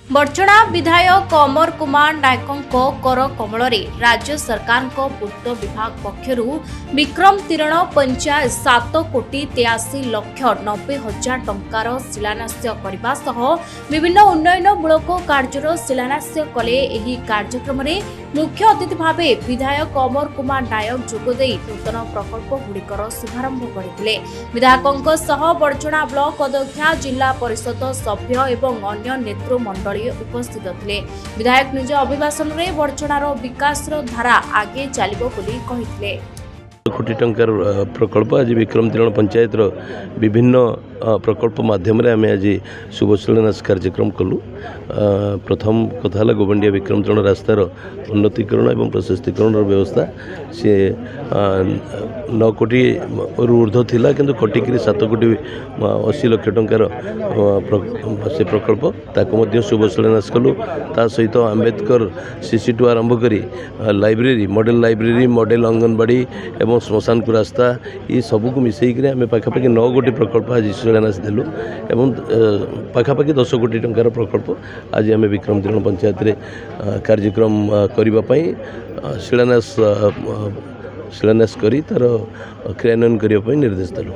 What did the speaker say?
बर्चणा विधायक अमर कुमार नायकों कर कमल राज्य सरकार पूर्त विभाग पक्षर विक्रम तीरण पंचायत 7 कोटी 83 लक्ष 90 हजार टंकार शिलान्यास करने सह विभिन्न उन्नयनमूलक कार्यर शिलान्यास कले। एही कार्यक्रम में मुख्य अतिथि भाव विधायक अमर कुमार नायक जोगदे नूतन प्रकल्प गुड़िकर शुभारंभ करते। विधायकों सह बर्चणा ब्लॉक अध्यक्षा जिला परिषद सभ्य एवं अन्य नेतृमंडल उपस्थित थे। विधायक निज अभिभाषण में बर्चणार विकास धारा आगे चलिबो बोली कहिथिले। कोटी टंकार प्रकल्प आज विक्रम तीरण पंचायत विभिन्न प्रकल्प माध्यम आम आज शुभ शिलान्यास कार्यक्रम कलु। प्रथम कथा गोबंडिया विक्रम तीरण रास्तार उन्नतीकरण और प्रशस्तीकरण व्यवस्था सी 9 कोटी ऊर्ध्व थिला किंतु कटिक 7 कोटी 80 लक्ष टंकार से प्रकल्प ताको शुभ शिलान्यास कलु। ता सहित आंबेडकर सीसी टू आरंभ करी लाइब्रेरी मॉडल अंगनवाड़ी एवं श्मशान को रास्ता ये सबको मिसईक आम पाखापाखि 9 कोटी प्रकल्प आज शिलान्यास देलु एवं पाखापाखि 10 कोटी टंकार प्रकल्प आज आम विक्रम तीरण पंचायत रे कार्यक्रम करने शिलान्यास करी तार क्रियान्वयन करने निर्देश देलु।